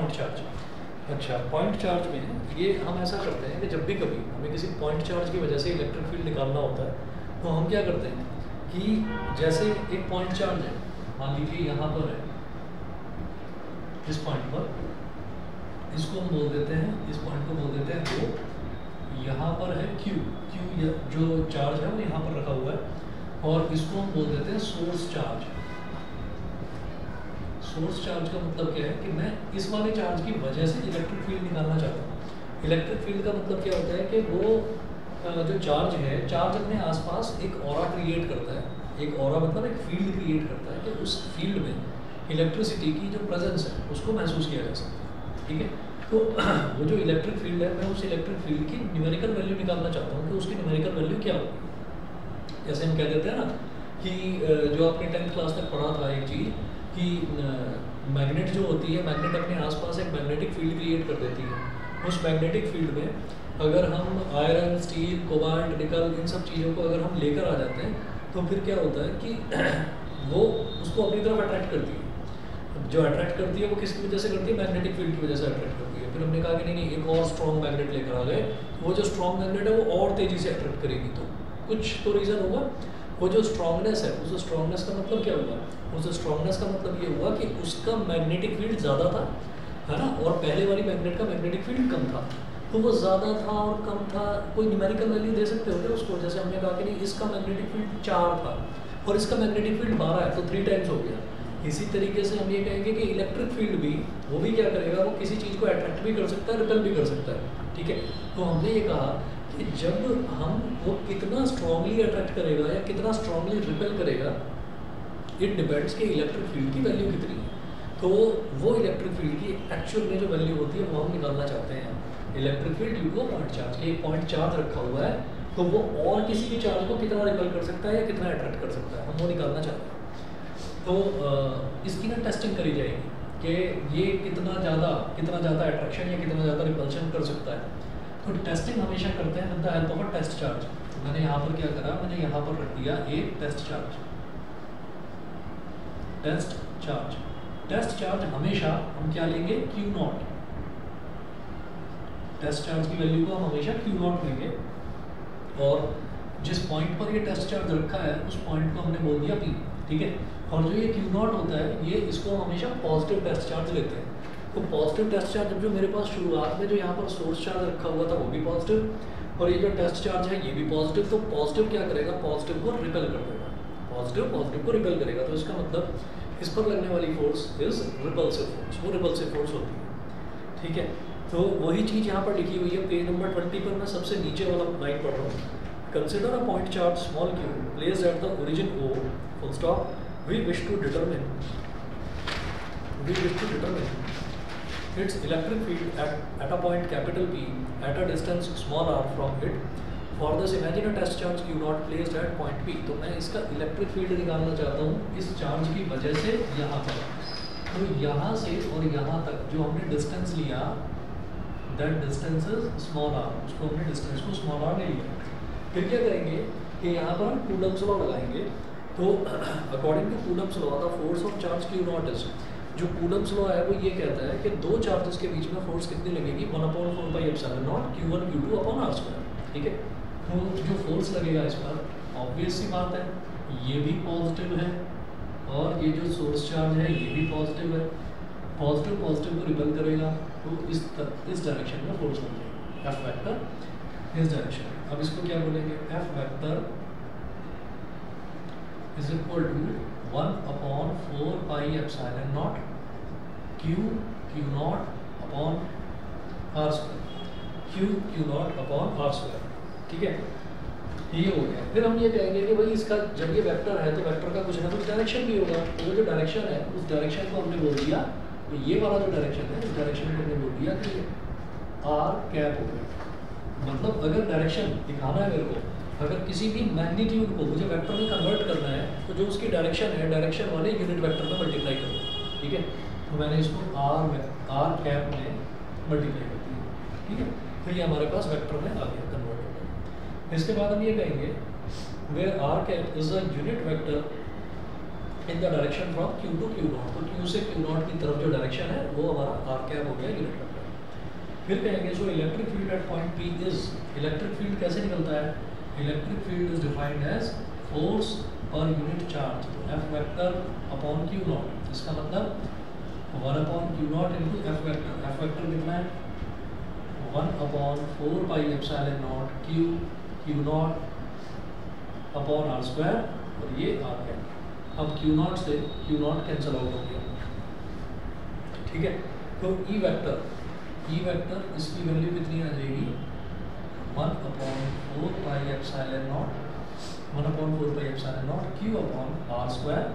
Point charge. अच्छा, point charge में ये हम ऐसा करते हैं कि जब भी कभी हमें किसी पॉइंट चार्ज की वजह से इलेक्ट्रिक फील्ड निकालना होता है तो हम क्या करते हैं कि जैसे एक पॉइंट चार्ज है, मान लीजिए यहाँ पर है, इस पॉइंट पर, इसको हम बोल देते हैं, इस पॉइंट को बोल देते हैं O, यहाँ पर है Q जो चार्ज है वो यहाँ पर रखा हुआ है, और इसको हम बोल देते हैं सोर्स चार्ज। सोर्स चार्ज का मतलब क्या है कि मैं इस वाले चार्ज की वजह से इलेक्ट्रिक फील्ड निकालना चाहता हूँ। इलेक्ट्रिक फील्ड का मतलब क्या होता है कि वो जो चार्ज है, चार्ज अपने आसपास एक ऑरा क्रिएट करता है। एक ऑरा मतलब एक फील्ड क्रिएट करता है कि उस फील्ड में इलेक्ट्रिसिटी की जो प्रेजेंस है उसको महसूस किया जा सकता है। ठीक है, तो वो जो इलेक्ट्रिक फील्ड है, मैं उस इलेक्ट्रिक फील्ड की न्यूमेरिकल वैल्यू निकालना चाहता हूँ कि उसकी न्यूमेरिकल वैल्यू क्या होगी। जैसे हम कह देते हैं ना कि जो आपने 10th क्लास में पढ़ा था एक चीज़ कि मैग्नेट जो होती है, मैग्नेट अपने आसपास एक मैग्नेटिक फील्ड क्रिएट कर देती है। उस मैग्नेटिक फील्ड में अगर हम आयरन, स्टील, कोबाल्ट, निकल, इन सब चीज़ों को अगर हम लेकर आ जाते हैं तो फिर क्या होता है कि वो उसको अपनी तरफ अट्रैक्ट करती है। जो अट्रैक्ट करती है वो किसकी वजह से करती है? मैग्नेटिक फील्ड की वजह से अट्रैक्ट करती है। फिर हमने कहा कि नहीं, एक और स्ट्रॉन्ग मैग्नेट लेकर आ गए, वो जो स्ट्रॉन्ग मैग्नेट है वो और तेज़ी से अट्रैक्ट करेगी। तो कुछ तो रीज़न होगा। वो जो स्ट्रॉन्गनेस है, उस स्ट्रॉन्गनेस का मतलब क्या हुआ? उस स्ट्रॉन्गनेस का मतलब ये हुआ कि उसका मैग्नेटिक फील्ड ज़्यादा था, है ना, और पहले वाली मैग्नेट का मैग्नेटिक फील्ड कम था। तो वो ज़्यादा था और कम था, कोई न्यूमेरिकल वैल्यू दे सकते हो क्या उसको? जैसे हमने कहा कि नहीं, इसका मैग्नेटिक फील्ड 4 था और इसका मैग्नेटिक फील्ड 12 है, तो 3 टाइम्स हो गया। इसी तरीके से हम ये कहेंगे कि इलेक्ट्रिक फील्ड भी, वो भी क्या करेगा, वो किसी चीज़ को अट्रैक्ट भी कर सकता है, रिपेल भी कर सकता है। ठीक है, तो हमने ये कहा कि जब हम वो कितना स्ट्रांगली अट्रैक्ट करेगा या कितना स्ट्रांगली रिपेल करेगा, इट डिपेंड्स कि इलेक्ट्रिक फील्ड की वैल्यू कितनी है। तो वो इलेक्ट्रिक फील्ड की एक्चुअल में जो वैल्यू होती है वो हम निकालना चाहते हैं। Electric field due two point charge, एक पॉइंट चार्ज रखा हुआ है तो वो और किसी भी चार्ज को कितना रिपेल कर सकता है या कितना अट्रैक्ट कर सकता है, हम वो निकालना चाहते हैं। तो इसकी ना टेस्टिंग करी जाएगी कि ये कितना ज़्यादा अट्रैक्शन या कितना ज़्यादा रिपल्शन कर सकता है। तो टेस्टिंग हमेशा करते हैं with the help of a test charge. तो मैंने यहाँ पर क्या करा, मैंने यहाँ पर रख दिया एक टेस्ट चार्ज। टेस्ट चार्ज हमेशा हम क्या लेंगे? Q0। टेस्ट चार्ज की वैल्यू को हम हमेशा Q0 लेंगे, और जिस पॉइंट पर ये टेस्ट चार्ज रखा है उस पॉइंट को हमने बोल दिया P। ठीक है, और जो ये Q0 होता है, ये इसको हमेशा पॉजिटिव टेस्ट चार्ज लेते हैं। तो पॉजिटिव टेस्ट चार्ज जो मेरे पास शुरुआत में जो यहाँ पर सोर्स चार्ज रखा हुआ था वो भी पॉजिटिव, और ये जो टेस्ट चार्ज है ये भी पॉजिटिव। तो पॉजिटिव क्या करेगा? पॉजिटिव को रिपेल कर देगा। पॉजिटिव को रिपेल करेगा, तो इसका मतलब इस पर लगने वाली फोर्स इज रिपल्सिव फोर्स, वो रिपल्सिव फोर्स होती है। ठीक है, तो वही चीज़ यहाँ पर लिखी हुई है पेज नंबर 20 पर। मैं सबसे नीचे वाला लाइन पढ़ रहा हूँ। Consider a point charge small q placed at the origin O, full stop. We wish to determine its electric field at a point capital P at a distance small r from it. For this, imagine a test charge Q0 placed at point P. तो मैं इसका electric field निकालना चाहता हूँ इस charge की वजह से यहाँ पर। तो यहाँ से और यहाँ तक जो हमने डिस्टेंस लिया, that distance is small r, उसको हमने डिस्टेंस को स्मॉल r ले लिया। फिर क्या करेंगे कि यहाँ पर हम कूलम्ब्स लॉ लगाएंगे। तो according to Coulomb's law the force of charge Q0 is, जो कूलम्ब्स लॉ है वो ये कहता है कि दो चार्जेस के बीच में फोर्स कितनी लगेगी? 1/4πε0 Q1 Q2 अपॉन r²। ठीक है, तो जो फोर्स लगेगा इस पर, ऑब्वियस सी बात है, ये भी पॉजिटिव है और ये जो सोर्स चार्ज है ये भी पॉजिटिव है। पॉजिटिव को रिपेल करेगा तो इस डायरेक्शन में फोर्स लगेगा, एफ वेक्टर इस डायरेक्शन में। अब इसको क्या बोलेंगे? F vector is equal to 1/4πε0 Q0 upon r², Q0 upon r²। ठीक है, ये हो गया। फिर हम ये कहेंगे कि भाई इसका जब ये वेक्टर है तो वेक्टर का कुछ ना कुछ डायरेक्शन भी होगा। तो वो जो डायरेक्शन है उस डायरेक्शन को हमने बोल दिया, तो ये वाला जो डायरेक्शन है उस डायरेक्शन को हमने बोल दिया कि r कैप हो गया। मतलब अगर डायरेक्शन दिखाना है मेरे को, अगर किसी भी मैग्नीट्यूड को मुझे वेक्टर में कन्वर्ट करना है तो जो उसकी डायरेक्शन है, डायरेक्शन वाले यूनिट वेक्टर में मल्टीप्लाई करो। ठीक है, तो मैंने इसको r कैप में मल्टीप्लाई कर दिया। ठीक है, तो ये हमारे पास वेक्टर में आ गया, कन्वर्ट हो गया। इसके बाद हम ये कहेंगे where r cap is a unit vector in the direction from Q to Q not, तो Q से Q नॉट की तरफ जो डायरेक्शन है वो हमारा आर कैप हो गया यूनिट वेक्टर। फिर कहेंगे so electric field at point P is, electric field कैसे निकलता है, electric field is defined as force per unit charge, F vector upon Q not, इसका मतलब 1 upon Q not into F vector, F vector कितना है 1 upon 4 pi epsilon not Q not upon R square और ये R cap. अब Q not से Q not cancel out हो गया, ठीक है। तो E वेक्टर इसकी वैल्यू कितनी आ जाएगी 1 upon 4 pi epsilon not, 1 upon 4 pi epsilon not Q upon R square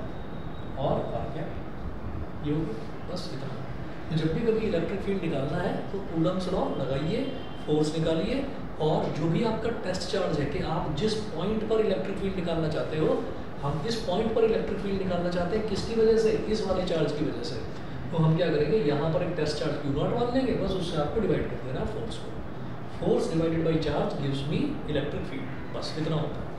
और आर कैप, ये बस इतना। तो जब भी कभी इलेक्ट्रिक फील्ड निकालना है तो कूलम्स लॉ लगाइए, फोर्स निकालिए, और जो भी आपका टेस्ट चार्ज है कि आप जिस पॉइंट पर इलेक्ट्रिक फील्ड निकालना चाहते हो, हम इस पॉइंट पर इलेक्ट्रिक फील्ड निकालना चाहते हैं किसकी वजह से, इस वाले चार्ज की वजह से, तो हम क्या करेंगे यहाँ पर एक टेस्ट चार्ज Q नॉट मान लेंगे, बस उससे आपको डिवाइड कर देना फोर्स को, force divided by charge gives me electric field, बस इतना होता है।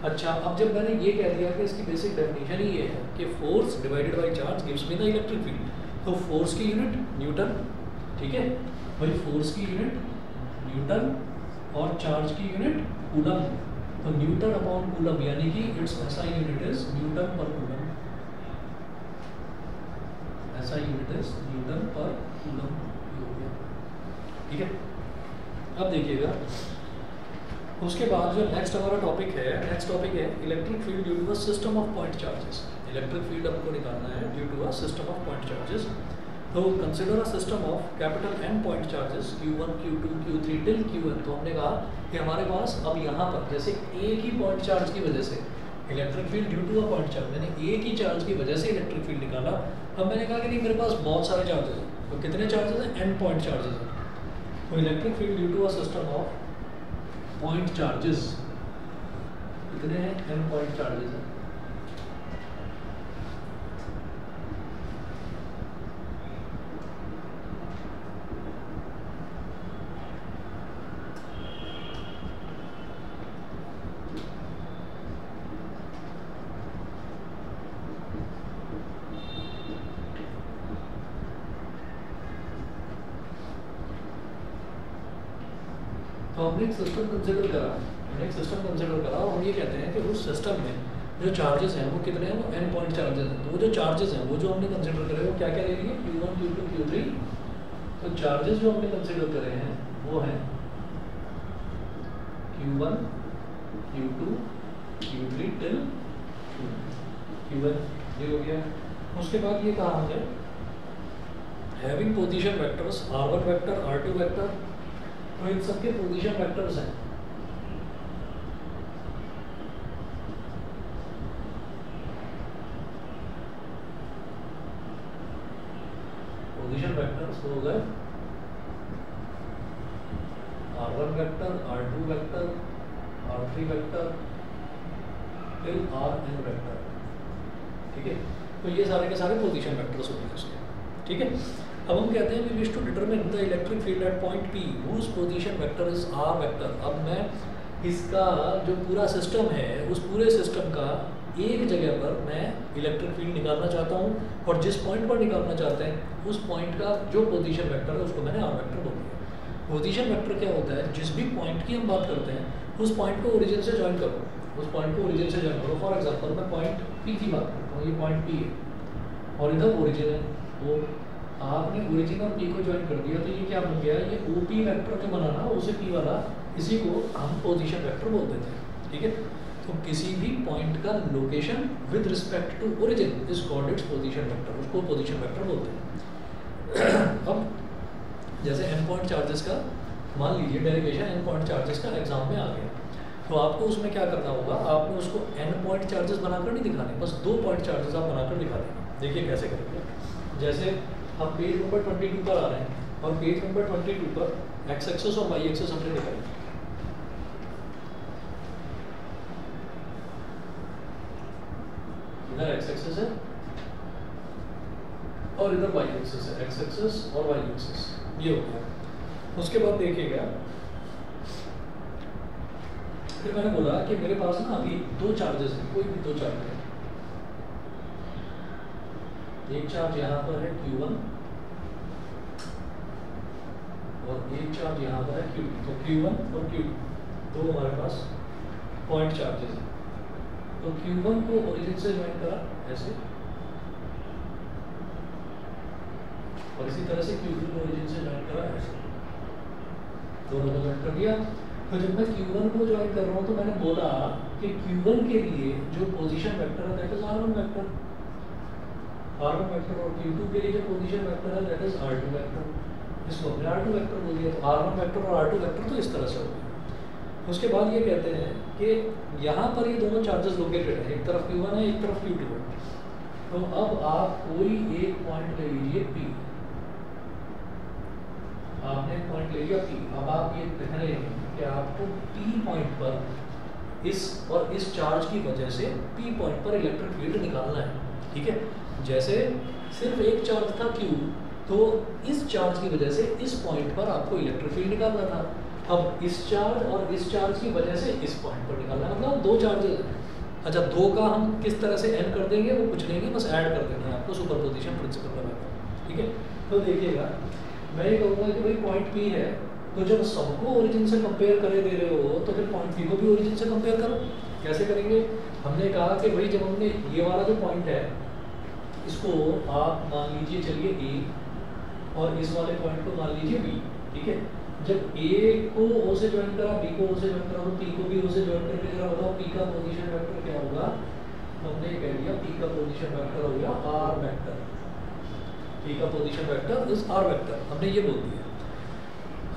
अच्छा, अब जब मैंने ये कह दिया कि इसकी बेसिक डेफिनेशन ही ये है कि force divided by charge gives me the electric field, तो फोर्स की यूनिट न्यूटन, ठीक है भाई, फोर्स की यूनिट न्यूटन और चार्ज की यूनिट कूलम, तो न्यूटन अपॉन कूलम, यानी कि इट्स ऐसा यूनिट इज न्यूटन पर कूलम, ऐसा यूनिट इज न्यूटन पर कूलम, ठीक है। अब देखिएगा उसके बाद जो नेक्स्ट हमारा टॉपिक है, नेक्स्ट टॉपिक है electric field due to a system of point charges. Electric field आपको निकालना है due to a system of point charges. तो consider a system of capital N point charges Q1 Q2 Q3 till Qn। तो हमने कहा कि हमारे पास अब यहाँ पर जैसे एक ही पॉइंट चार्ज की वजह से electric field due to a point charge, मैंने एक ही चार्ज की वजह से इलेक्ट्रिक फील्ड निकाला। अब मैंने कहा कि नहीं मेरे पास बहुत सारे चार्जेस हैं, तो कितने चार्जेस हैं, N पॉइंट चार्जेस हैं। तो electric field due to a system of point charges कितने हैं, N पॉइंट चार्जेस हैं। तो हमने एक सिस्टम कंसिडर करा, और हम ये कहते हैं कि उस सिस्टम में जो चार्जेस हैं वो कितने हैं, वो N पॉइंट चार्जेस हैं। तो वो जो चार्जेस हैं वो जो हमने कंसिडर करे वो क्या क्या ले लिए, Q1 Q2 Q3। तो चार्जेस जो हमने कंसिडर करे हैं वो हैं Q1 Q2 Q3 till Qn, ये हो गया। उसके बाद ये कहा हमने having position vectors R1 vector R2 vector, तो इन सबके पोजीशन वेक्टर्स हैं। पोजीशन वेक्टर्स हो गए R1 vector R2 vector R3 vector till Rn vector, ठीक है। तो ये सारे के सारे पोजीशन वेक्टर्स होंगे उसके, ठीक है। अब हम कहते हैं we wish to determine the electric field at point P whose position vector is R vector. अब मैं इसका जो पूरा सिस्टम है उस पूरे सिस्टम का एक जगह पर मैं इलेक्ट्रिक फील्ड निकालना चाहता हूँ, और जिस पॉइंट पर निकालना चाहते हैं उस पॉइंट का जो पोजीशन वेक्टर है उसको मैंने R वेक्टर बोल दिया। पोजीशन वेक्टर क्या होता है, जिस भी पॉइंट की हम बात करते हैं उस पॉइंट को ओरिजिन से ज्वाइन करो, उस पॉइंट को ओरिजिन से ज्वाइन करो। फॉर एग्जांपल मैं पॉइंट P की बात करता हूँ, ये पॉइंट P है और इधर ओरिजिन है, वो आपने ओरिजिन और P को ज्वाइन कर दिया, तो ये क्या बन गया, ये OP वेक्टर जो बना ना उसे P वाला, इसी को हम पोजीशन वेक्टर बोल देते हैं, ठीक है। तो किसी भी पॉइंट का location with respect to origin is called its position vector, उसको पोजीशन वेक्टर बोलते हैं। अब जैसे N पॉइंट चार्जेस का मान लीजिए डेरिवेशन N पॉइंट चार्जेस का एग्जाम में आ गया, तो आपको उसमें क्या करना होगा, आपने उसको N पॉइंट चार्जेस बनाकर नहीं दिखाने, बस 2 पॉइंट चार्जेस आप बनाकर दिखा देंगे। देखिए कैसे करेंगे, जैसे हम पेज नंबर 22 पर आ रहे हैं और पेज नंबर 22 पर एक्स एक्सेस और वाई एक्सेस हमने निकाली। इधर एक्स एक्सेस है और इधर वाई एक्सेस है, एक्स एक्सेस और वाई एक्सेस, ये हो गया। उसके बाद देखिएगा, फिर मैंने बोला कि मेरे पास ना अभी 2 चार्जेस हैं, कोई भी 2 चार्ज है, एक चार्ज यहाँ पर है Q1 और एक चार्ज यहाँ पर है Q2। तो Q1 और Q2 दो हमारे पास पॉइंट चार्जेस हैं। तो Q1 को ओरिजिन से ज्वाइन करा ऐसे, और इसी तरह से Q2 को ओरिजिन से ज्वाइन करा ऐसे, दोनों को ज्वाइन कर दिया। तो जब मैं Q1 को ज्वाइन कर रहा हूँ तो मैंने बोला कि Q1 के लिए जो पोजीशन वेक्टर है that is R1 vector, R1 vector, और Q2 के लिए जो पोजीशन वेक्टर है दैट इज R2 वेक्टर। इसको हमने R2 वेक्टर बोल दिया। तो R1 वेक्टर और R2 वेक्टर तो इस तरह से हो गया। उसके बाद ये कहते हैं कि यहाँ पर ये दोनों चार्जेस लोकेटेड है, एक तरफ Q1 है एक तरफ Q2 है। तो अब आप कोई एक पॉइंट ले लीजिए P, आपने एक पॉइंट ले लिया P। अब आप ये कह रहे हैं कि आपको P पॉइंट पर इस और इस चार्ज की वजह से P पॉइंट पर इलेक्ट्रिक फील्ड निकालना है, ठीक है। जैसे सिर्फ एक चार्ज था Q, तो इस चार्ज की वजह से इस पॉइंट पर आपको इलेक्ट्रिक फील्ड निकालना था। अब इस चार्ज और इस चार्ज की वजह से इस पॉइंट पर निकालना है, मतलब दो चार्जेस हैं। अच्छा, दो का हम किस तरह से n कर देंगे वो कुछ नहीं है, बस ऐड कर देना है आपको सुपरपोजिशन प्रिंसिपल लगाकर, ठीक है। तो देखिएगा, मैं ये कहूँगा कि भाई पॉइंट P है, तो जब सबको ओरिजिन से कंपेयर करे दे रहे हो तो फिर पॉइंट P को भी ओरिजिन से कंपेयर करो। कैसे करेंगे? हमने कहा कि भाई जब हमने ये वाला जो पॉइंट है इसको आप मान लीजिए चलिए A, और इस वाले पॉइंट को मान लीजिए B, ठीक है। जब A को O से ज्वाइन करा, B को O से ज्वाइन करा, तो P को भी O से ज्वाइन करके जरा बताओ P का पोजीशन वेक्टर क्या होगा? हमने कह दिया P का पोजीशन वेक्टर हो गया R वेक्टर। P का position vector is R vector, हमने ये बोल दिया।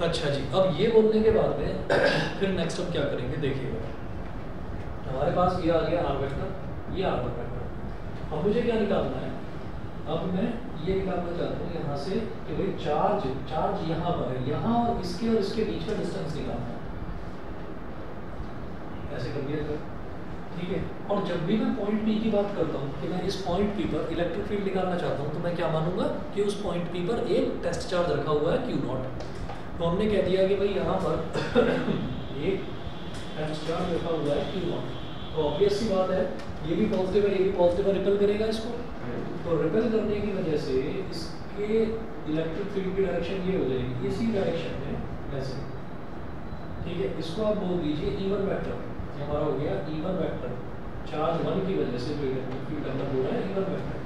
अच्छा जी, अब ये बोलने के बाद में फिर नेक्स्ट हम क्या करेंगे देखिएगा। हमारे पास ये आ गया R वेक्टर, ये R वेक्टर। अब मुझे क्या निकालना है? अब मैं ये निकालना चाहता हूँ यहाँ से कि भाई चार्ज यहाँ पर है, यहाँ और इसके बीच का डिस्टेंस निकालना है। ऐसे कर दिया जाए, ठीक है। और जब भी मैं पॉइंट P की बात करता हूँ कि मैं इस पॉइंट P पर इलेक्ट्रिक फील्ड निकालना चाहता हूँ, तो मैं क्या मानूंगा कि उस पॉइंट P पर एक टेस्ट चार्ज रखा हुआ है Q0। तो हमने कह दिया कि भाई यहाँ पर एक टेस्ट चार्ज रखा हुआ है Q0। तो ऑब्वियस सी बात है, ये भी पॉजिटिव है, ये भी पॉजिटिव है, रिपेल करेगा इसको। तो रिपेल करने की वजह से इसके इलेक्ट्रिक फील्ड की डायरेक्शन ये हो जाएगी, इसी डायरेक्शन में ऐसे, ठीक है। इसको आप बोल दीजिए E1 वेक्टर। हमारा हो गया E1 वेक्टर, चार्ज 1 की वजह से जो इलेक्ट्रिक फील्ड अंदर हो रहा है E1 वेक्टर।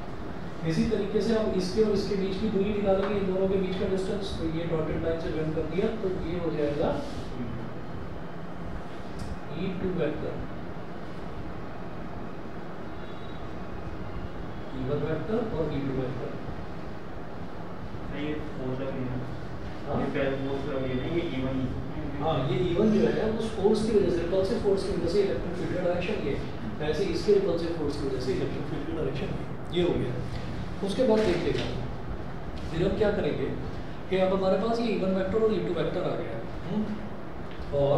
इसी तरीके से हम इसके और इसके बीच की दूरी निकालेंगे, इन दोनों के बीच का डिस्टेंस। तो ये डॉटेड लाइन से ज्वाइन कर दिया, तो ये हो जाएगा E2 वेक्टर, E1 वेक्टर और E2 वेक्टर। ये फोर्स लग रही है, हाँ? ये पहले फोर्स लग रही है, ये E1 हाँ, ये E1 जो है उस फोर्स की वजह से, रिपल्सिव फोर्स की वजह से इलेक्ट्रिक फील्ड का डायरेक्शन ये, वैसे इसके रिपल्सिव फोर्स की वजह से इलेक्ट्रिक फील्ड का डायरेक्शन ये हो गया। उसके बाद देखिएगा, फिर हम क्या करेंगे कि अब हमारे पास ये E1 वेक्टर और E2 वेक्टर आ गया, और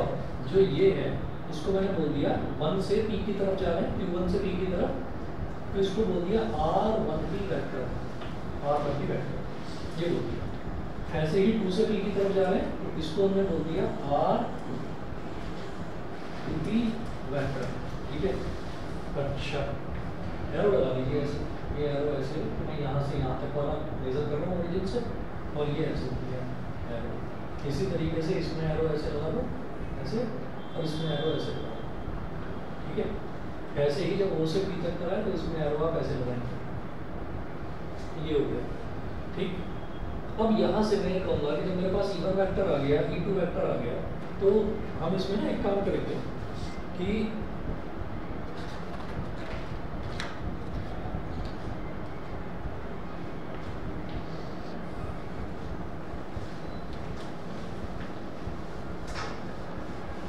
जो ये है उसको मैंने बोल दिया 1 से P की तरफ जा रहे हैं, Q1 से P की तरफ, तो इसको बोल दिया R1P वेक्टर, R1P वेक्टर, ये बोल दिया। ऐसे ही 2 से P की तरफ जा रहे हैं, तो इसको हमने बोल दिया R2P वेक्टर, ठीक है। अच्छा, एरो लगा लीजिए ऐसे, ये एरो ऐसे, तो मैं यहाँ से यहाँ तक वाला मेजर कर रहा हूँ ओरिजिन से, और ये ऐसे हो गया एरो। इसी तरीके से इसमें एरो ऐसे लगा दो ऐसे, और इसमें एरो ऐसे लगा दो, ठीक है। ऐसे ही जब O से P तक कराए तो इसमें एरो आप ऐसे लगाएंगे, ये हो गया, ठीक। अब यहाँ से मैं कहूँगा कि जब मेरे पास E1 वेक्टर आ गया, E2 वेक्टर आ गया, तो हम इसमें ना एक काम करेंगे कि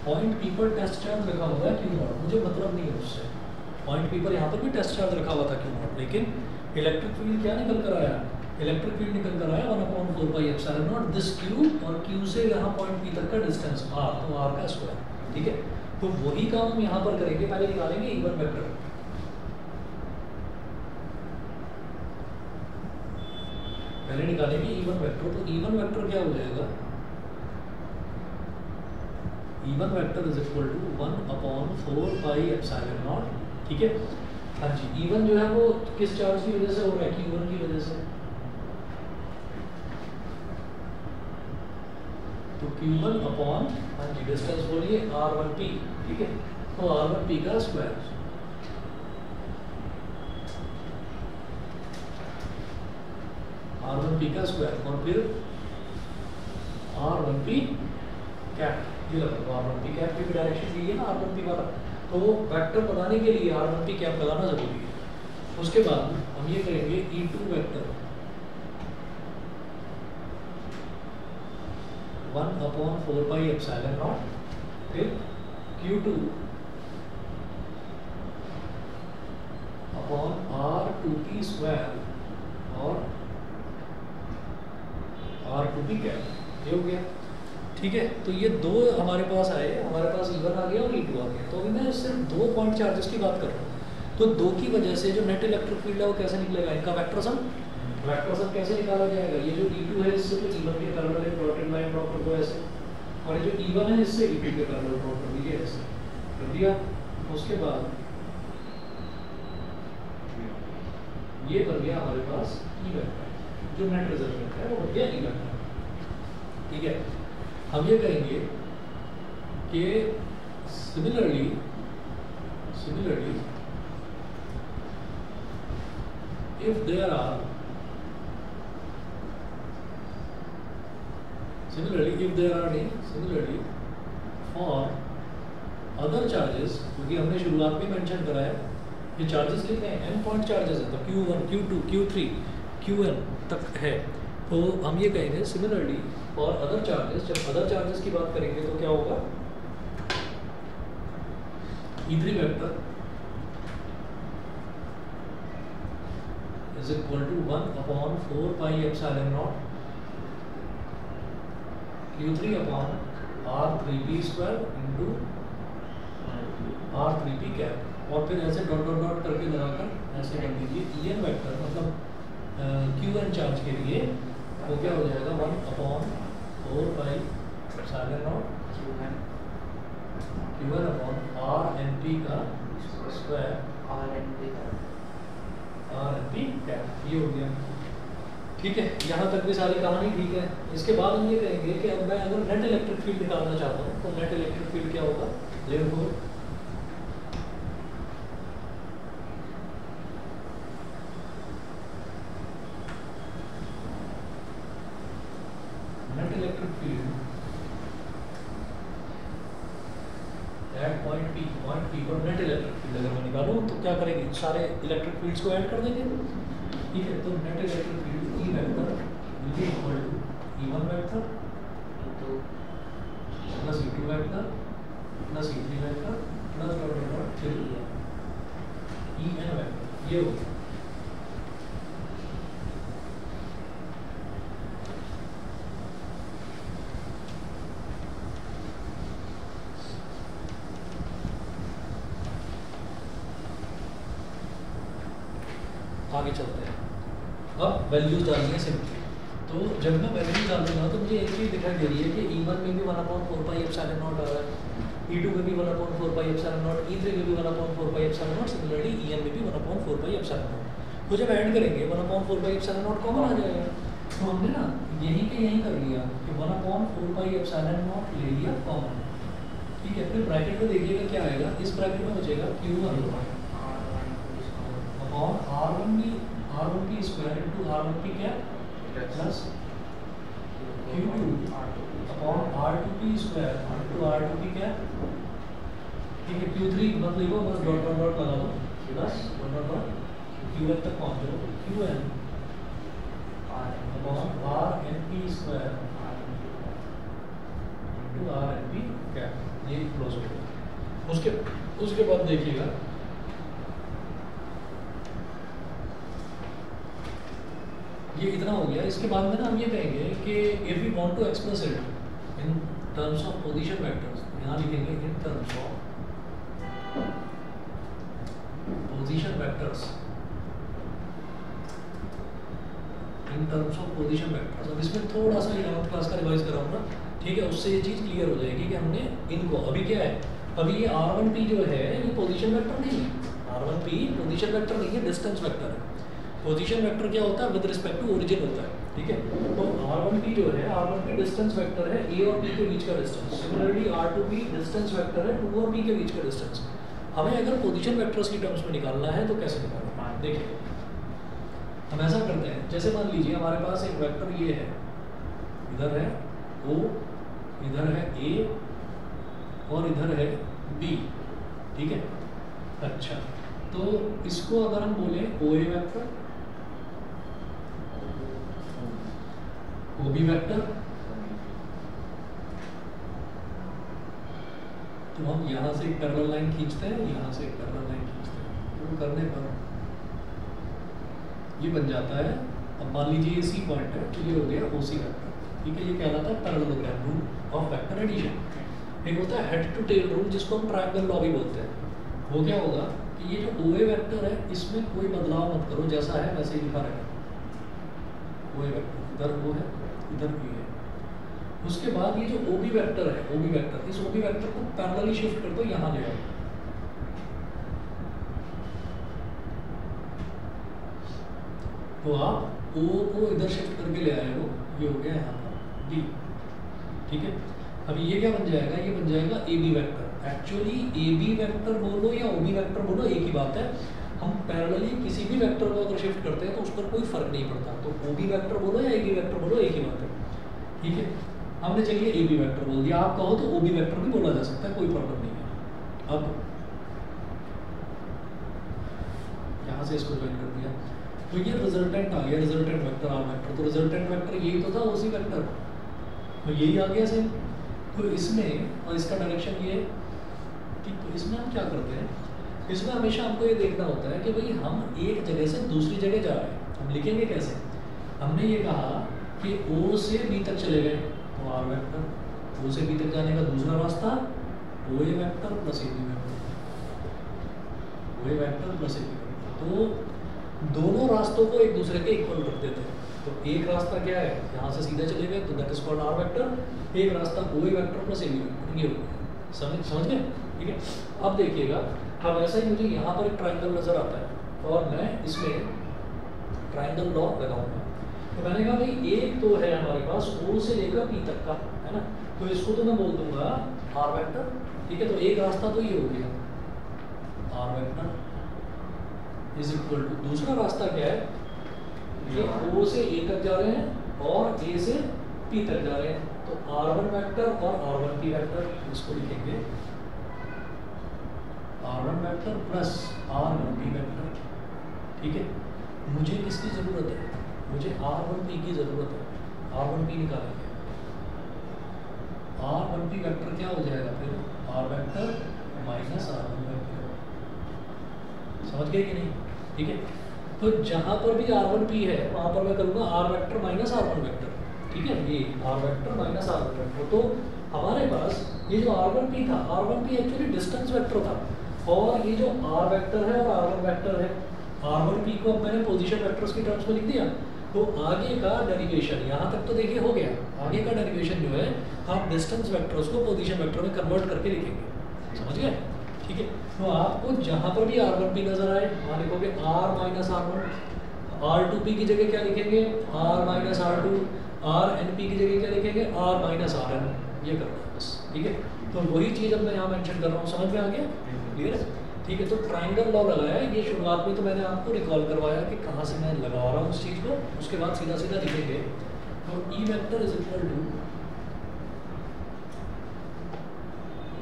पॉइंट P पर टेस्ट चार्ज रखा हुआ है Q0, मुझे मतलब नहीं है उससे। पॉइंट P पर यहाँ पर भी टेस्ट चार्ज रखा हुआ था Q0, लेकिन इलेक्ट्रिक फील्ड क्या निकल कर आया? इलेक्ट्रिक फील्ड निकल कर आया 1/4πε0 दिस Q, और Q से यहाँ पॉइंट P तक का डिस्टेंस R, तो R का स्क्वायर, ठीक है। तो वही काम हम यहाँ पर करेंगे, पहले निकालेंगे E1 वेक्टर। पहले निकालेंगे E1 वेक्टर, तो E1 वेक्टर क्या हो जाएगा? E1 vector is equal to 1/4πε0, ठीक है। हाँ जी, E1 जो है वो किस चार्ज की वजह से हो रहा है? Q1 की वजह से। तो Q1 अपॉन, हाँ जी, डिस्टेंस बोलिए R1P, ठीक है, तो R1P का स्क्वायर, R1P का स्क्वायर, और फिर R1P कैप, ये लगा R1P कैप की भी डायरेक्शन दी है ना R1P वाला, तो वो वेक्टर बनाने के लिए R1P कैप लगाना जरूरी है। उसके बाद हम ये करेंगे E2 vector 1/4 pi epsilon not, फिर Q2 अपॉन R2P स्क्वायर और R2P कैप, ये हो गया, ठीक है। तो ये दो हमारे पास आए, हमारे पास E1 आ गया और E2 आ गया। तो अभी मैं सिर्फ 2 पॉइंट चार्जेस की बात कर रहा हूँ। तो 2 की वजह से जो नेट इलेक्ट्रिक फील्ड है वो कैसे निकलेगा, इनका वेक्टर सम कैसे निकाला जाएगा? ये जो E2 है इससे तो E1 के पैरेलल एक डॉटेड लाइन ड्रॉ कर दो ऐसे, और ये जो E1 है इससे E2 के पैरेलल ड्रॉ कर दीजिए ऐसे, कर दिया। उसके बाद ये बन गया हमारे पास E वेक्टर, जो नेट रिजल्ट है वो बन गया E वेक्टर, ठीक है। हम ये कहेंगे कि similarly if there are for other charges, क्योंकि हमने शुरुआत में मेंशन करा है ये चार्जेस कितने हैं, n पॉइंट चार्जेस है, तो Q1 Q2 Q3 Qn तक है। तो हम ये कहेंगे सिमिलरली फॉर अदर चार्जेस, जब अदर चार्जेस की बात करेंगे तो क्या होगा, E3 vector is equal to 1/4 pi epsilon not Q3 upon R3P square into R3P cap, और फिर ऐसे डॉट डॉट डॉट करके लगाकर ऐसे कर दीजिए En वेक्टर, मतलब Qn चार्ज के लिए वो क्या हो जाएगा 1/4 pi epsilon naught Q1 upon RnP का स्क्वायर RnP कैप, ये हो गया, ठीक है। यहाँ तक भी सारी कहानी ठीक है। इसके बाद हम ये कहेंगे कि अब मैं अगर नेट इलेक्ट्रिक फील्ड निकालना चाहता हूँ तो नेट इलेक्ट्रिक फील्ड क्या होगा, therefore net electric field at point P पर नेट इलेक्ट्रिक फील्ड अगर मैं निकालूं तो क्या करेंगे, सारे इलेक्ट्रिक फील्ड्स को ऐड कर देंगे, ठीक है। तो net electric field E vector will be equal to E1 vector plus E2 vector plus E3 vector plus dot dot फिर En वेक्टर, ये हो गया। आगे चलते हैं, अब वैल्यूज डालनी है सिंपली। तो जब मैं वैल्यूज डाल दूंगा तो मुझे एक चीज़ दिखाई दे रही है कि E1 में भी 1/4 पाई एप्सिलॉन नॉट आ रहा है, E2 में भी 1/4 पाई एप्सिलॉन नॉट, E3 में भी 1/4 pi epsilon not, similarly En में भी 1/4 पाई एप्सिलॉन नॉट। तो जब ऐड करेंगे 1/4 पाई एप्सिलॉन नॉट कॉमन आ जाएगा, तो हमने ना यहीं के यहीं कर लिया कि 1/4 पाई एप्सिलॉन नॉट ले लिया कॉमन, ठीक है। फिर ब्रैकेट में देखिएगा क्या आएगा, इस ब्रैकेट में बचेगा Q1 upon R1P square into R1P क्या plus Q2 upon R2P square into R2P क्या, ठीक है। Q3 मत लिखो, बस डॉट डॉट डॉट लगा दो, plus dot dot dot Qn तक पहुँच जाओ, Qn upon RnP square into RnP क्या, ये क्लोज हो गया। उसके बाद देखिएगा ये इतना हो गया। इसके बाद में ना हम ये कहेंगे कि if we want to express it in terms of position vectors, यहाँ लिखेंगे in terms of position vectors, in terms of position vectors. अब इसमें थोड़ा सा 11th क्लास का रिवाइज कराऊंगा, ठीक है, उससे ये चीज़ क्लियर हो जाएगी कि हमने इनको अभी क्या है, अभी ये R1P जो है ये पोजीशन वेक्टर नहीं है, R1P पोजीशन वेक्टर नहीं है, डिस्टेंस वेक्टर है। पोजीशन वेक्टर क्या होता है, विद रिस्पेक्ट टू ओरिजिन होता है, ठीक है। तो R1P जो है, R1P डिस्टेंस वेक्टर है A और B के बीच का distance. Similarly R2P distance vector है 2 और B के बीच का डिस्टेंस। हमें अगर पोजीशन वेक्टर्स की टर्म्स में निकालना है तो कैसे निकालना है, देखिए हम ऐसा करते हैं, जैसे मान लीजिए हमारे पास एक वेक्टर ये है, इधर है O, इधर है A और इधर है B, ठीक है। अच्छा, तो इसको अगर हम बोले OA वेक्टर, OB वेक्टर, तो हम यहाँ से एक पैरेलल लाइन खींचते हैं, यहाँ से एक पैरेलल लाइन खींचते हैं, तो करने पर ये बन जाता है। अब मान लीजिए ये C पॉइंट है, तो ये हो गया OC वेक्टर, ठीक है। ये कहलाता है parallelogram rule of vector addition. एक होता है हेड टू टेल रूल, जिसको हम ट्रायंगल लॉ भी बोलते हैं। वो क्या होगा कि ये जो OA वेक्टर है, इसमें कोई बदलाव मत करो, जैसा है वैसे ही लिखा रहेगा। OA वेक्टर इधर O है, इधर B है। उसके बाद ये जो OB वेक्टर है, OB वेक्टर, इस OB वेक्टर को पैरेलली शिफ्ट कर दो, यहाँ ले आओ। तो आप O को इधर शिफ्ट करके ले आए हो, ये हो गया यहाँ पर B, ठीक है। अब ये क्या बन जाएगा, ये बन जाएगा AB vector. Actually AB vector बोलो या OB वेक्टर बोलो, एक ही बात है। हम पैरेलली किसी भी वेक्टर को अगर शिफ्ट करते हैं तो उस पर कोई फर्क नहीं पड़ता। तो OB वेक्टर बोलो या AB वेक्टर बोलो, एक ही बात है, ठीक है। हमने चलिए AB वेक्टर बोल दिया, आप कहो तो OB वेक्टर भी बोला जा सकता है, कोई प्रॉब्लम नहीं है। अब यहाँ से इसको ज्वाइन कर दिया, तो ये रिजल्टेंट आ गया, रिजल्टेंट वेक्टर R वेक्टर। तो रिजल्टेंट वेक्टर यही तो था, OC वेक्टर, तो यही आ गया सेम। तो इसमें, और इसका डायरेक्शन ये, ठीक। तो इसमें हम क्या करते हैं, इसमें हमेशा हमको ये देखना होता है कि भाई हम एक जगह से दूसरी जगह जा रहे हैं, हम लिखेंगे कैसे। हमने ये कहा कि O से B तक चले गए, तो R वेक्टर, O से B तक जाने का दूसरा रास्ता OA vector plus AB vector, OA vector plus AB vector. तो दोनों रास्तों को एक दूसरे के इक्वल रख देते हैं। तो एक रास्ता क्या है, यहाँ से सीधे चले गए, तो that is called R vector. एक रास्ता OA vector plus AB vector, ये हो गया। समझ गए, ठीक है। अब देखिएगा, अब ऐसा ही मुझे यहाँ पर एक ट्रायंगल नजर आता है और मैं इसमें ट्रायंगल लॉ लगाऊंगा। तो मैंने कहा भाई एक तो है हमारे पास O से लेकर P तक का, है ना। तो इसको तो मैं बोल दूंगा R वेक्टर, ठीक है। तो एक रास्ता तो ये हो गया R vector is equal to, दूसरा रास्ता क्या है, ये O से A तक जा रहे हैं और A से P तक जा रहे हैं। तो R1 वेक्टर और R1P वेक्टर, इसको लिखेंगे R1 vector plus R1P vector, ठीक है। मुझे किसकी जरूरत है, मुझे R1P की जरूरत है। R1P निकालेंगे, R1P वेक्टर क्या हो जाएगा फिर, R vector minus R1 vector. समझ गए कि नहीं, ठीक है। तो जहां पर भी R1P है वहां पर मैं करूंगा R vector minus R1 vector, ठीक है। ये R vector minus R1 vector. तो हमारे पास ये जो R1P था, R1P एक्चुअली डिस्टेंस वेक्टर था, और ये जो R वेक्टर है और R1 वेक्टर है, R1P को अब मैंने पोजीशन वेक्टर्स की टर्म्स में लिख दिया। तो आगे का डेरिवेशन, यहाँ तक तो देखिए हो गया। आगे का डेरिवेशन जो है, आप डिस्टेंस वेक्टर्स को पोजीशन वेक्टर में कन्वर्ट करके लिखेंगे, समझ गए, ठीक है। तो आपको जहाँ पर भी R1P नजर आए वहाँ लिखोगे R माइनस R1, R2P की जगह क्या लिखेंगे, R माइनस R2, RNP की जगह क्या लिखेंगे, R माइनस RN। ये करना है बस, ठीक है। तो वही चीज़ अब मैं यहाँ मेंशन कर रहा हूँ, समझ में आ गया, क्लियर है, ठीक है। तो ट्रायंगल लॉ लगाया, ये शुरुआत में तो मैंने आपको रिकॉल करवाया कि कहाँ से मैं लगा रहा हूँ उस चीज़ को। उसके बाद सीधा सीधा लिखेंगे, तो E vector is equal to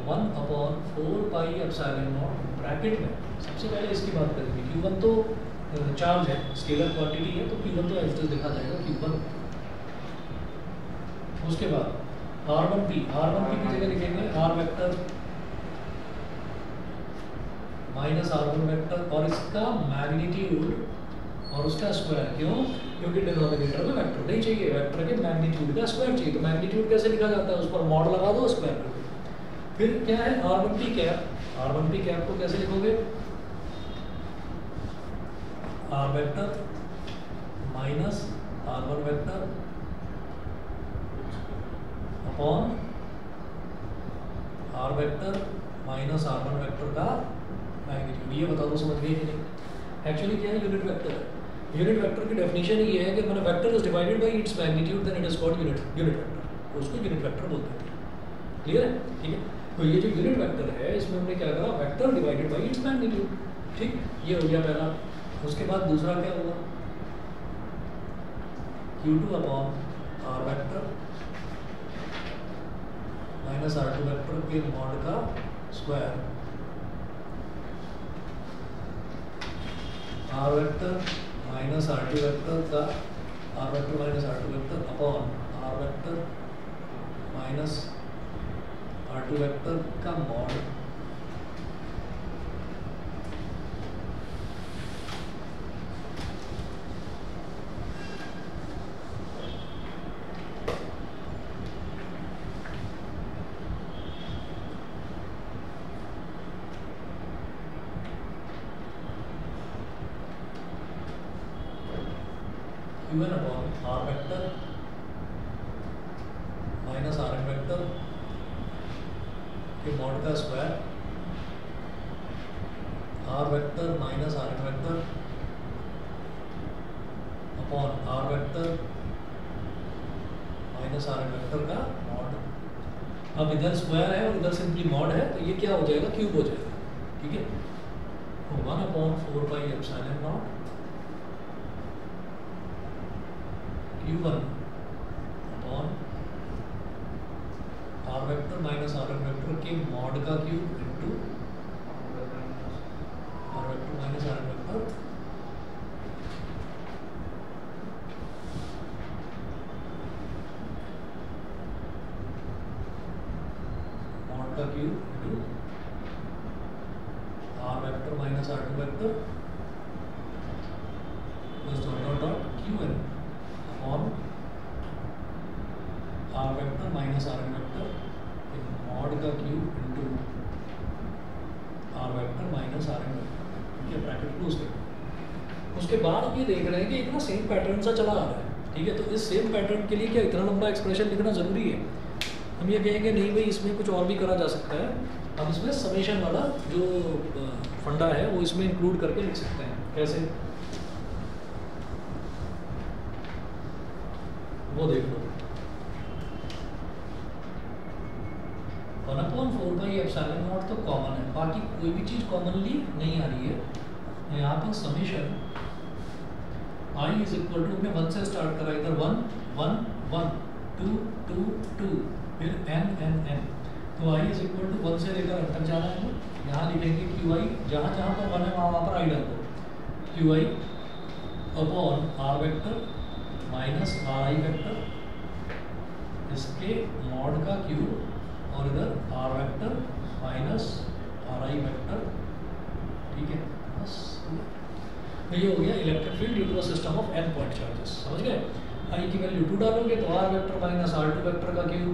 1/4 pi epsilon not, bracket में सबसे पहले इसकी बात करेंगे। Q1 तो चार्ज है, स्केलर क्वांटिटी है, तो Q1 तो एज लिखा जाएगा Q1। उसके बाद R1P की जगह लिखेंगे R vector minus R1 vector, और इसका मैग्नीट्यूड और उसका स्क्वायर। क्यों, क्योंकि डिनोमिनेटर में वेक्टर नहीं चाहिए, वेक्टर के मैग्नीट्यूड का स्क्वायर चाहिए। तो मैग्नीट्यूड कैसे लिखा जाता है, उस पर मॉड लगा दो, स्क्वायर कर दो। फिर क्या है R1P कैप, R1P कैप को कैसे लिखोगे, R vector minus R1 vector upon R vector minus R1 vector का मैग्नीट्यूड। ये बता दो समझ गए कि नहीं। एक्चुअली क्या है, यूनिट वेक्टर है। यूनिट वेक्टर की डेफिनेशन ये है कि मैंने vector is divided by its magnitude then it is called unit vector, उसको यूनिट वेक्टर बोलते हैं। क्लियर है, ठीक है। तो ये जो यूनिट वेक्टर है इसमें हमने क्या करा, vector divided by its magnitude, ठीक, ये हो गया पहला। उसके बाद दूसरा क्या हुआ, Q2 upon R vector minus R2 vector के मॉड का square, R vector minus R2 vector का, R vector minus R2 vector upon R vector minus R2 vector का mod Q1 upon R vector minus R n vector के mod का square, R vector minus R n vector upon R vector minus R n vector का mod. अब इधर square है और इधर simply mod है, तो ये क्या हो जाएगा, क्यूब हो जाएगा, ठीक है। 1/4πε0 Q1 upon R vector minus R n vector के मॉड का cube into R vector minus R n vector mod का cube into R vector minus R2 vector plus dot Qn upon R vector minus R n vector mod का cube into R vector minus R n vector, ठीक है, bracket close कर। उसके बाद ये देख रहे हैं कि इतना सेम पैटर्न सा चला आ रहा है, ठीक है। तो इस सेम पैटर्न के लिए क्या इतना लंबा एक्सप्रेशन लिखना ज़रूरी है? हम ये कहेंगे नहीं भाई, इसमें कुछ और भी करा जा सकता है। हम इसमें समेशन वाला जो फंडा है वो इसमें इंक्लूड करके लिख सकते हैं। कैसे, वो देख लो। 1/4πε0 तो कॉमन है, बाकी कोई भी चीज़ कॉमनली नहीं आ रही है। यहाँ पर summation I is equal to, हमने 1 से स्टार्ट करा, इधर 1 1 1 2 2 2 फिर n। तो I इज इक्वल टू 1 से लेकर n तक जाना है। यहाँ लिखेंगे QI, जहाँ जहाँ पर 1 है वहाँ पर I डाल दो, QI upon R vector minus RI vector, इसके मॉड का क्यूब, और इधर R vector minus RI vector, ठीक है। बस ये हो गया electric field due to a system of n point charges. समझ गए? I की वैल्यू 2 डालोगे तो R vector minus R2 vector का क्यूब,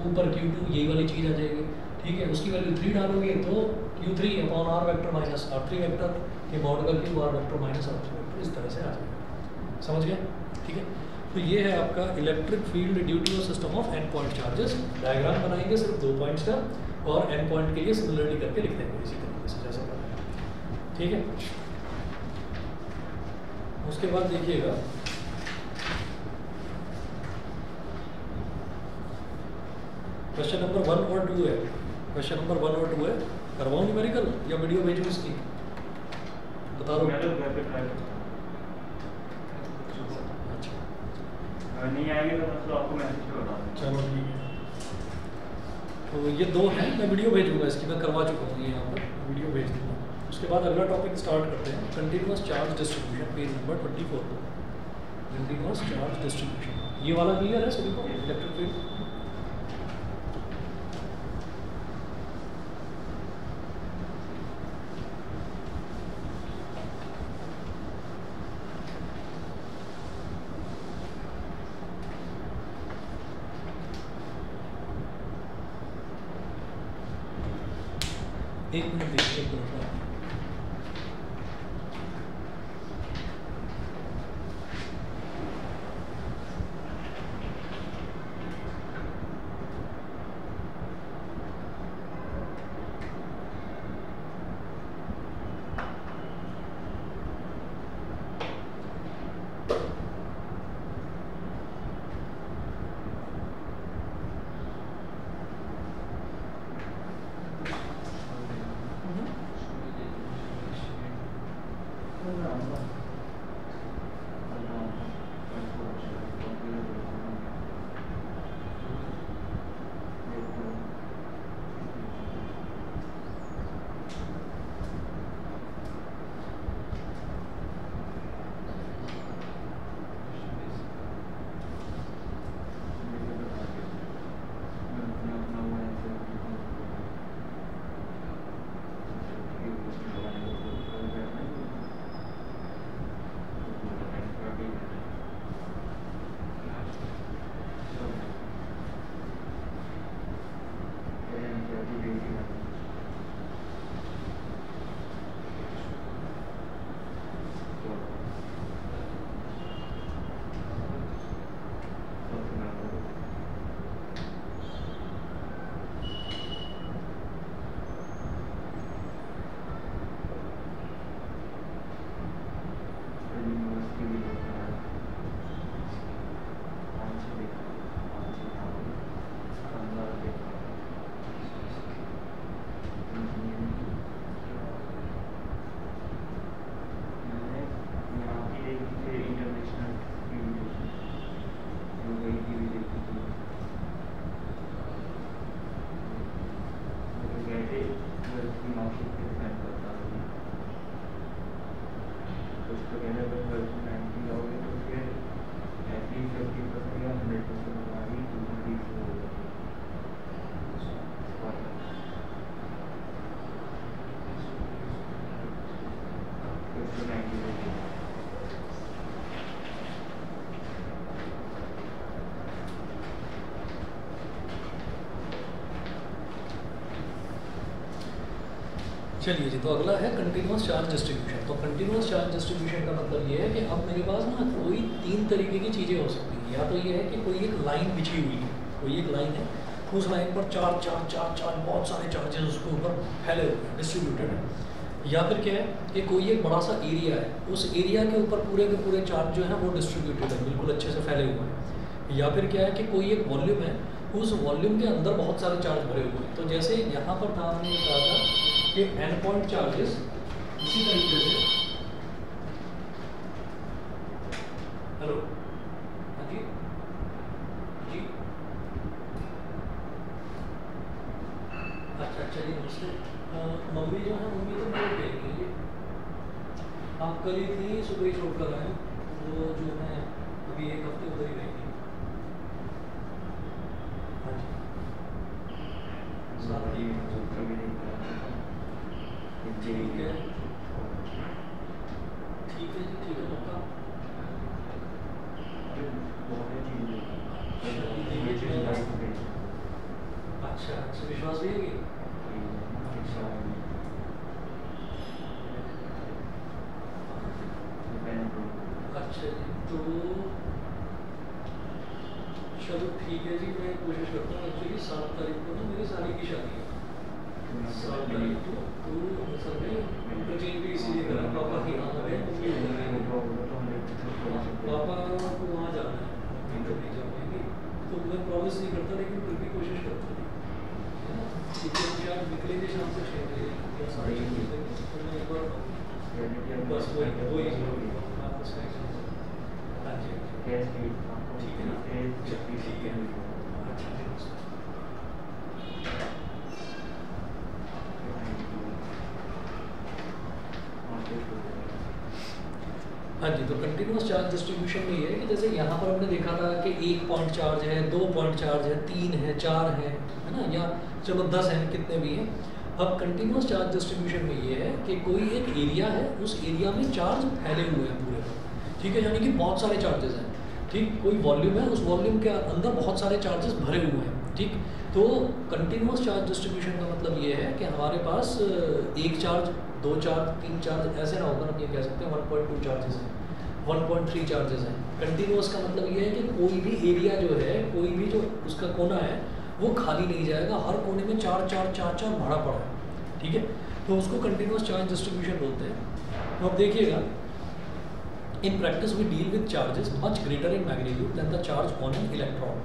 ऊपर Q2 यही वाली चीज़ आ जाएगी, ठीक है। उसकी वैल्यू 3 डालोगे तो Q3 upon R vector minus R3 vector के मॉड का cube, R vector minus R3 vector, इस तरह से आ जाएगा। समझ गए? ठीक है। तो ये है आपका electric field due to a system of n point charges. Diagram बनाएंगे सिर्फ 2 पॉइंट्स का, और n पॉइंट के लिए सिमिलरिटी करके लिख देंगे इसी तरीके से जैसे करना है, ठीक है। उसके बाद देखिएगा क्वेश्चन नंबर 1 और 2 है। क्वेश्चन नंबर 1 और 2 है, करवाऊँ न्यूमेरिकल या वीडियो भेजूँ इसकी, बता दो। नहीं आएंगे तो मतलब आपको मैसेज कर बता दूँ। चलो ठीक है। तो ये 2 हैं, मैं वीडियो भेजूँगा इसकी, मैं करवा चुका हूँ ये यहाँ पर, वीडियो भेज दूँगा। उसके बाद अगला टॉपिक स्टार्ट करते हैं, continuous charge distribution, page number 24 पर। कंटिन्यूअस चार्ज डिस्ट्रीब्यूशन, ये वाला क्लियर है सभी को, इलेक्ट्रिक फील्ड। एक मिनट देखिए, एक मिनट। चलिए जी, तो अगला है कंटिन्यूस चार्ज डिस्ट्रीब्यूशन। तो कंटिन्यूस चार्ज डिस्ट्रीब्यूशन का मतलब ये है कि अब मेरे पास ना कोई 3 तरीके की चीज़ें हो सकती हैं। या तो ये है कि कोई एक लाइन बिछी हुई है, कोई एक लाइन है, उस लाइन पर चार्ज बहुत सारे चार्जेस उसके ऊपर फैले हुए हैं, डिस्ट्रीब्यूटेड है। या फिर क्या है कि कोई एक बड़ा सा एरिया है, उस एरिया के ऊपर पूरे के पूरे चार्ज जो है वो डिस्ट्रीब्यूटेड है, बिल्कुल अच्छे से फैले हुए हैं। या फिर क्या है कि कोई एक वॉल्यूम है, उस वॉल्यूम के अंदर बहुत सारे चार्ज भरे हुए हैं। तो जैसे यहाँ पर था, हमने कहा था कि एन पॉइंट चार्जेस इसी तरीके से, हेलो, हाँ जी जी, अच्छा चलिए, नमस्ते। मम्मी जो है, मम्मी तो बोल गई, आप कल ही थी, सुबह ही छोड़ कर आए, वो जो है अभी 1 हफ्ते उधर ही रहेंगी। हाँ जी, ठीक है, ठीक है जी, ठीक है, पक्का। अच्छा अच्छा, विश्वास भी है। अच्छा जी, तो चलो ठीक है जी, मैं कोशिश करता हूँ। एक्चुअली 7 तारीख को ना मेरी साली की शादी है, 7 तारीख को। तो सर में इंटरचेंज भी इसीलिए करा, पापा ही यहाँ आ गए, पापा को वहाँ जाना है, नहीं जा पाएंगे। तो मैं प्रॉमिस नहीं करता, लेकिन फिर भी कोशिश करता हूँ, है ना। क्योंकि आप निकलेंगे शाम से 6 बजे या 6:30 बजे, तो मैं एक बार बस वही आपको सेलेक्ट। हाँ जी, ठीक है ना, ठीक है। अच्छा जी, हाँ जी। तो कंटिन्यूस चार्ज डिस्ट्रीब्यूशन में ये है कि जैसे यहाँ पर हमने देखा था कि 1 पॉइंट चार्ज है, 2 पॉइंट चार्ज है, 3 है, 4 है ना, या चलो 10 है, कितने भी हैं। अब कंटिन्यूस चार्ज डिस्ट्रीब्यूशन में ये है कि कोई एक एरिया है, उस एरिया में चार्ज फैले हुए हैं पूरे, ठीक है, यानी कि बहुत सारे चार्जेस हैं, ठीक। कोई वॉल्यूम है, उस वॉल्यूम के अंदर बहुत सारे चार्जेस भरे हुए हैं, ठीक। तो कंटिन्यूस चार्ज डिस्ट्रीब्यूशन का मतलब ये है कि हमारे पास 1 चार्ज, 2 चार्ज, 3 चार्ज ऐसे ना होकर हम ये कह सकते हैं 1.2 चार्जेस हैं, 1.3 चार्जेस हैं। कंटिन्यूस का मतलब ये है कि कोई भी एरिया जो है, कोई भी जो उसका कोना है, वो खाली नहीं जाएगा, हर कोने में 4 भरा पड़ा है, ठीक है। तो उसको कंटिन्यूस चार्ज डिस्ट्रीब्यूशन बोलते हैं। तो अब देखिएगा, in practice we deal with charges much greater in magnitude than the charge on an electron,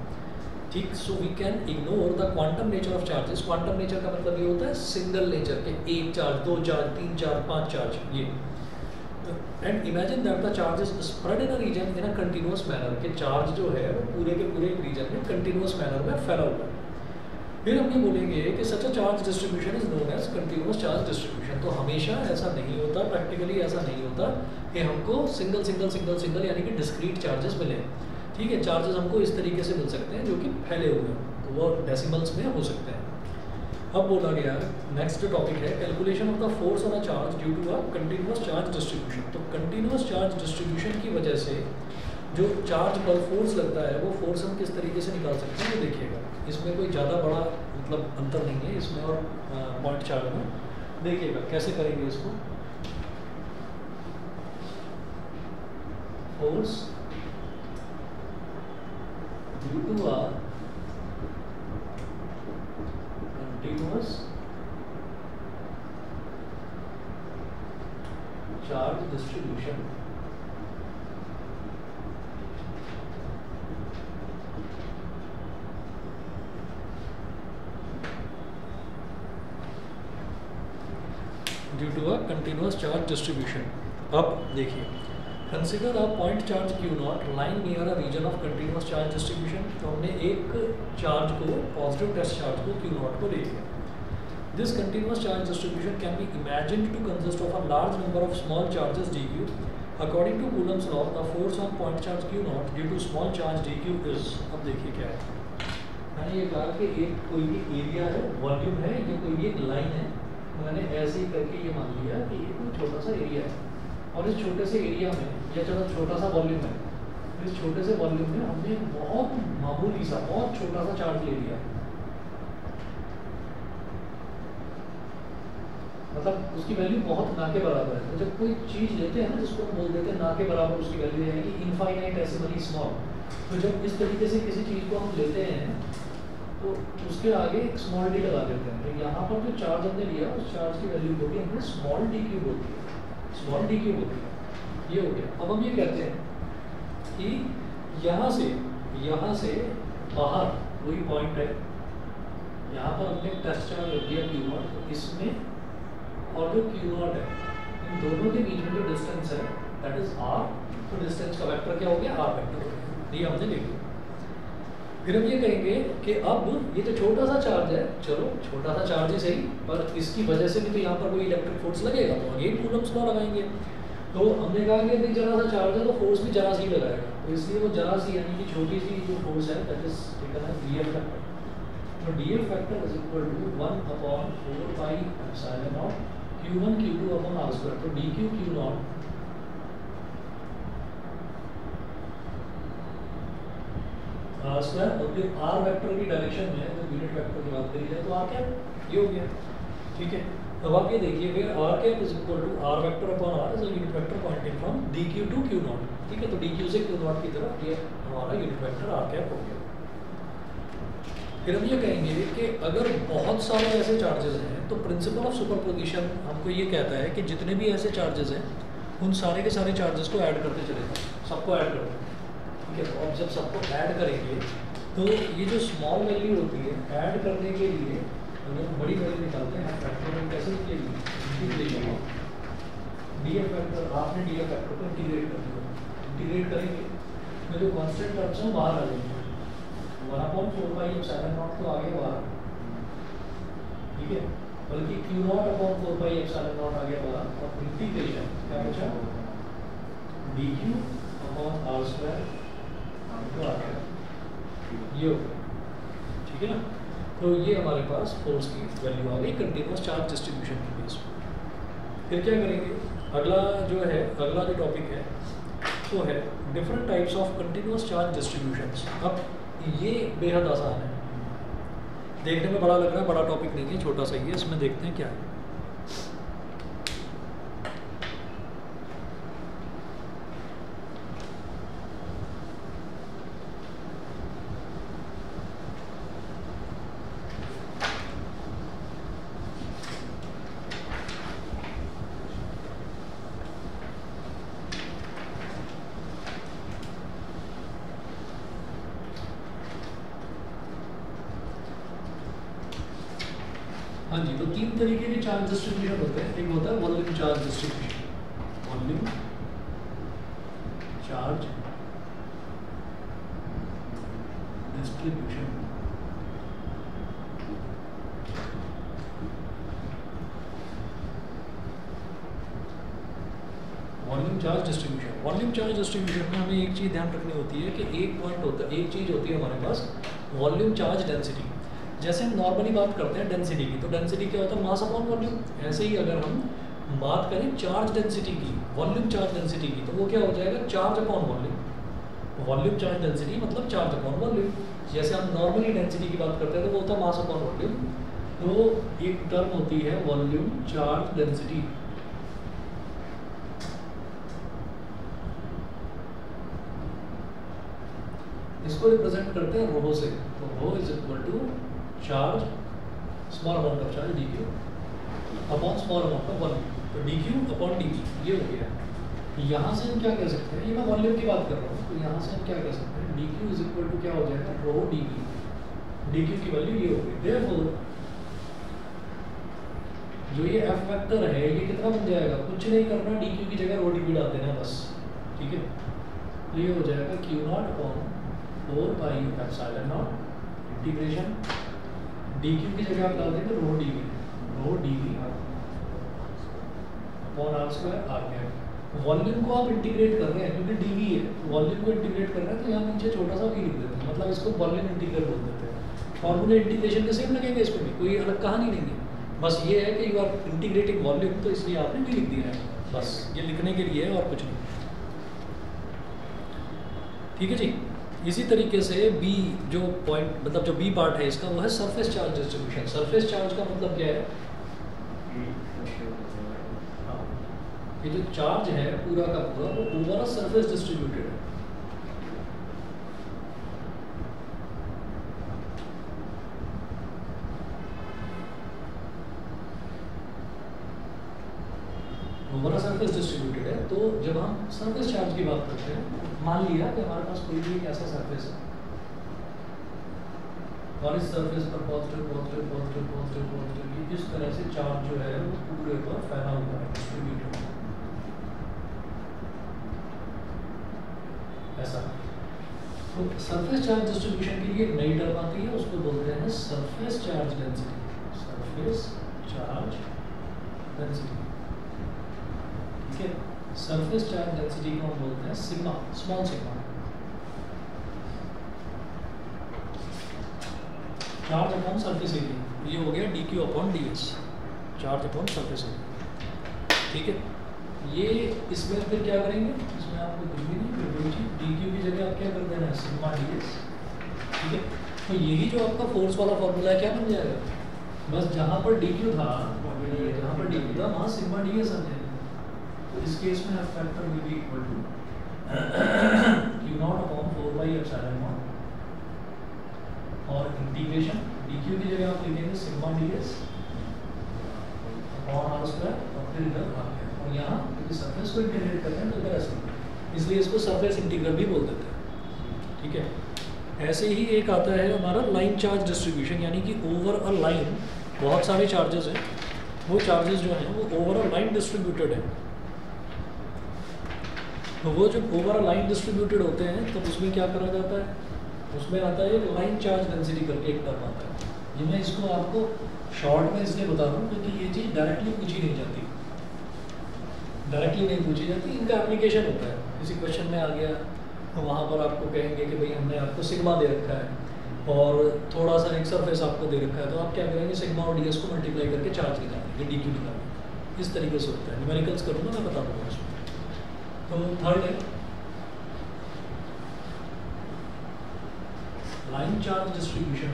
ठीक। So we can ignore the quantum nature of charges. Quantum nature का मतलब ये होता है सिंगल नेचर के, 1 चार्ज, 2 चार्ज, 3 चार्ज, 5 चार्ज, ये। And imagine that the charge is spread in a region in a continuous manner, के charge जो है वो पूरे के पूरे रीजन में कंटिन्यूस मैनर में फैला हुआ है। फिर हम ये बोलेंगे कि such a charge distribution is known as continuous charge distribution. तो हमेशा ऐसा नहीं होता, प्रैक्टिकली ऐसा नहीं होता कि हमको सिंगल सिंगल सिंगल सिंगल यानी कि डिस्क्रीट चार्जेस मिले, ठीक है। चार्जेस हमको इस तरीके से मिल सकते हैं जो कि फैले हुए हैं, तो वो डेसिमल्स में हो सकते हैं। अब बोला गया नेक्स्ट टॉपिक है calculation of the force on a charge due to a continuous charge distribution. तो कंटिन्यूस चार्ज डिस्ट्रीब्यूशन की वजह से जो चार्ज पर फोर्स लगता है, वो फोर्स हम किस तरीके से निकाल सकते हैं, ये देखिएगा। इसमें कोई ज़्यादा बड़ा मतलब अंतर नहीं है इसमें और पॉइंट चार्ज में। देखिएगा कैसे करेंगे इसको। Force due to a continuous charge distribution due to a continuous charge distribution. अब देखिए, consider a point charge Q not line near a region of continuous charge distribution. तो हमने एक चार्ज को, पॉजिटिव टेस्ट चार्ज को Q not को ले लिया। This continuous charge distribution can be imagined to consist of a large number of small charges dq। According to Coulomb's law the force on point charge Q not due to small charge dq is. अब देखिए क्या है, मैंने ये कहा कि एक कोई भी एरिया है, वॉल्यूम है, या कोई भी एक लाइन है। मैंने ऐसे ही करके ये मान लिया कि ये कोई छोटा सा एरिया है, और इस छोटे से एरिया में, या चलो छोटा सा वॉल्यूम है, इस छोटे से वॉल्यूम में हमने बहुत मामूली सा, बहुत छोटा सा चार्ज ले लिया। मतलब उसकी वैल्यू बहुत ना के बराबर है। तो जब कोई चीज़ लेते हैं ना जिसको हम बोल देते हैं ना के बराबर उसकी वैल्यू आएगी इनफाइनाइटेसिमली स्मॉल। तो जब इस तरीके से किसी चीज़ को हम लेते हैं तो उसके आगे एक स्मॉल डी लगा देते हैं। तो यहाँ पर जो चार्ज हमने लिया उस चार्ज की वैल्यू होगी हमने स्मॉल डी क्यूब होती है, स्मॉल डी क्यूब होती है। ये हो गया। अब हम ये कहते हैं कि यहाँ से बाहर वही पॉइंट है, यहाँ पर हमने टेस्ट चार्ज रख दिया क्यू नॉट, तो इसमें और जो क्यू नॉट है इन दोनों के बीच में जो डिस्टेंस है दैट इज आर। तो डिस्टेंस का वेक्टर क्या हो गया, आर वेक्टर हो गया। ये हमने लिख लिया। फिर हम ये कहेंगे कि अब ये तो छोटा सा चार्ज है, चलो छोटा सा चार्ज ही सही, पर इसकी वजह से भी तो यहाँ पर कोई इलेक्ट्रिक फोर्स लगेगा, तो अगेन कूलम्स लॉ लगाएंगे। तो हमने कहा कि यदि जरा सा चार्ज है तो फोर्स भी जरा सी लगाएगा, तो इसलिए वो जरा सी यानी कि छोटी सी जो फोर्स है that is taken as DF factor. तो DF factor is equal to 1/4 pi epsilon naught q1 q2 upon r square. तो dq q naught r square, और फिर r वेक्टर की डायरेक्शन में अगर यूनिट वेक्टर की बात करी जाए तो r कैप ये हो गया। ठीक है, अब आप ये देखिए फिर r cap is equal to r vector upon r is a unit vector pointing from dq to q not. ठीक है, तो dq से q नॉट की तरफ ये हमारा यूनिट वेक्टर r कैप हो गया। फिर हम ये कहेंगे कि अगर बहुत सारे ऐसे चार्जेस हैं तो प्रिंसिपल ऑफ सुपरपोजिशन हमको ये कहता है कि जितने भी ऐसे चार्जेस हैं उन सारे के सारे चार्जेस को ऐड करते चले जाओ, सबको ऐड कर दो। ठीक है, तो अब जब सबको ऐड करेंगे तो ये जो स्मॉल वैल्यू होती है ऐड करने के लिए अगर हम बड़ी वैल्यू निकालते हैं फैक्टर कैसे निकलेगी, डीएफ फैक्टर, आपने डीएफ फैक्टर को इंटीग्रेट कर दिया, इंटीग्रेट करेंगे तो जो कॉन्स्टेंट टर्म्स हैं बाहर आ जाएंगे। 1/4 पाई एप्सिलॉन नॉट तो आगे बाहर, ठीक है, बल्कि q not upon 4 pi epsilon not आगे बाहर, और इंटीग्रेशन क्या बचा dq अपॉन r स्क्वायर तो आ गया ये। ठीक है ना, तो ये हमारे पास फोर्स की वैल्यू आ गई कंटीन्यूअस चार्ज डिस्ट्रीब्यूशन के बेस पर। फिर क्या करेंगे, अगला जो टॉपिक है वो है different types of continuous charge distributions. अब ये बेहद आसान है, देखने में बड़ा लग रहा है, बड़ा टॉपिक नहीं है, छोटा सा ही है। इसमें देखते हैं क्या है। हाँ जी, तो तीन तरीके के चार्ज डिस्ट्रीब्यूशन होते हैं। एक होता है volume charge distribution, volume charge distribution. Volume charge distribution, volume charge distribution में हमें एक चीज़ ध्यान रखनी होती है कि एक पॉइंट होता है, एक चीज़ होती है हमारे पास वॉल्यूम चार्ज डेंसिटी। जैसे हम नॉर्मली बात करते हैं डेंसिटी की, तो डेंसिटी क्या होता है, मास अपॉन वॉल्यूम। ऐसे ही अगर हम बात करें चार्ज डेंसिटी की, वॉल्यूम चार्ज डेंसिटी की, तो वो क्या हो जाएगा, charge upon volume. Volume charge density मतलब चार्ज अपॉन वॉल्यूम। जैसे हम नॉर्मली डेंसिटी की बात करते हैं तो वो होता है मास अपॉन वॉल्यूम। तो एक टर्म होती है वॉल्यूम चार्ज डेंसिटी। इसको रिप्रेजेंट करते हैं रो से, तो rho is equal to charge small amount of charge dq upon small amount of volume, तो dq अपॉन dv ये हो गया। यहाँ से हम क्या कह सकते हैं, ये मैं वॉल्यूम की बात कर रहा हूँ, तो यहाँ से हम क्या कह सकते हैं, dq इज इक्वल टू क्या हो जाएगा, रो dv। dq की वैल्यू ये हो गई। देयरफॉर जो ये f वेक्टर है ये कितना बन जाएगा, कुछ नहीं करना, dq की जगह रो dv डाल देना बस। ठीक है, तो ये हो जाएगा q not upon 4 pi epsilon not integration dq की जगह आप डाल देंगे रो dv upon r square r cap. Volume को आप इंटीग्रेट कर रहे हैं क्योंकि dv है, वॉल्यूम को इंटीग्रेट कर रहे हैं तो यहाँ नीचे छोटा सा v लिख देते हैं, मतलब इसको वॉल्यूम इंटीग्रल बोल देते हैं। फॉर्मूले इंटीग्रेशन के सेम लगेंगे, इसमें भी कोई अलग कहानी नहीं है, बस ये है कि यू आर इंटीग्रेटिंग वॉल्यूम, तो इसलिए आपने v लिख दिया है, बस ये लिखने के लिए है और कुछ नहीं। ठीक है जी, इसी तरीके से बी जो पॉइंट मतलब जो बी पार्ट है इसका वो है surface charge distribution. Surface charge का मतलब क्या है, हाँ, ये जो चार्ज है पूरा का पूरा वो ओवर अ सरफेस डिस्ट्रीब्यूटेड है। ओवर अ सरफेस डिस्ट्रीब्यूटेड है। तो जब हम सरफेस चार्ज की बात करते हैं, मान लिया कि हमारे पास कोई भी एक ऐसा सरफेस है और इस सरफेस पर positive positive positive positive positive इस तरह से चार्ज जो है वो पूरे पर फैला हुआ है, डिस्ट्रीब्यूटेड ऐसा। तो सरफेस चार्ज डिस्ट्रीब्यूशन के लिए एक नई टर्म आती है, उसको बोलते हैं surface charge density. Surface charge density, ठीक है। सरफेस चार्ज डेंसिटी को हम बोलते हैं sigma, small sigma. Charge upon surface area, ये हो गया dq upon ds, charge upon surface area, ठीक है। ये इसमें फिर क्या करेंगे, इसमें आपको कुछ भी नहीं, फिर वही चीज dq की जगह आप क्या कर देना है सिग्मा ds, ठीक है। तो यही जो आपका फोर्स वाला फॉर्मूला है क्या बन जाएगा, बस जहाँ पर dq था वहाँ सिग्मा ds आ जाएगा। तो इस केस में factor will be equal to q0 upon 4/ε0 और इंटीग्रेशन dq की जगह आप लिखेंगे सिग्मा ds अपॉन r² और फिर इधर और यहाँ क्योंकि सरफेस को इंटीग्रेट करते हैं तो इधर ऐसे, इसलिए इसको सरफेस इंटीग्रल भी बोल देते हैं, ठीक है। ऐसे ही एक आता है हमारा लाइन चार्ज डिस्ट्रीब्यूशन, यानी कि ओवर अ लाइन बहुत सारे चार्जेस हैं, वो चार्जेस जो हैं वो ओवर अ लाइन डिस्ट्रीब्यूटेड है। तो वो जब ओवर अ लाइन डिस्ट्रीब्यूटेड होते हैं तब उसमें क्या करा जाता है, उसमें आता है लाइन चार्ज डेंसिटी करके एक टर्म आता है। ये मैं इसको आपको शॉर्ट में इसलिए बता रहा हूँ क्योंकि ये चीज़ डायरेक्टली पूछी नहीं जाती, इनका एप्लीकेशन होता है। किसी क्वेश्चन में आ गया तो वहाँ पर आपको कहेंगे कि भाई हमने आपको सिग्मा दे रखा है और थोड़ा सा एक सरफेस आपको दे रखा है, तो आप क्या करेंगे सिग्मा और ds को मल्टीप्लाई करके चार्ज निकालेंगे, dq निकालेंगे। इस तरीके से होता है, न्यूमेरिकल्स करूँगा मैं बता दूँगा उसमें। तो थर्ड है line charge distribution.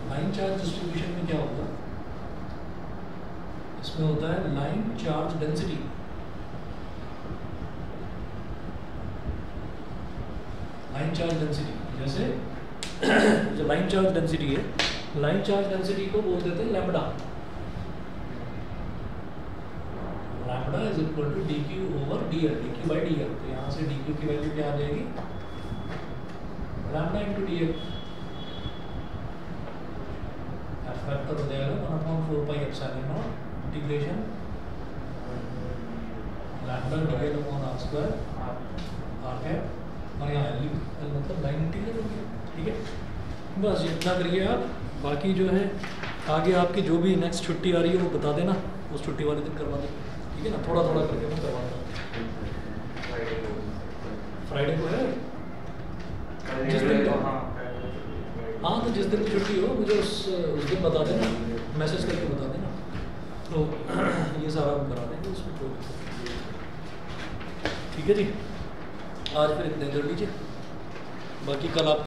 Line charge distribution में क्या होगा, इसमें होता है line charge density. Line charge density जैसे जो लाइन चार्ज डेंसिटी है, लाइन चार्ज डेंसिटी को बोल देते हैं lambda. Lambda is equal to dq over dl, dq by dl। तो यहाँ से dq की वैल्यू क्या आ जाएगी, लैम्बडा इंटू dl, फैक्टर हो जाएगा 1/4πε0 integration lambda dl upon r² r cap, और यहाँ L मतलब लाइन इंटीग्रल हो गया, ठीक है। बस इतना करिए आप, बाकी जो है आगे आपकी जो भी नेक्स्ट छुट्टी आ रही है वो बता देना, उस छुट्टी वाले दिन करवा देंगे, ठीक है ना। थोड़ा थोड़ा करके मैं करवाता हूँ। फ्राइडे को है जिस दिन, हाँ तो जिस दिन छुट्टी हो मुझे उस दिन बता देना, मैसेज करके बता देना, तो ये सारा हम करा देंगे उसमें कोई, ठीक है जी। आज फिर इतने कर लीजिए, बाकी कल आप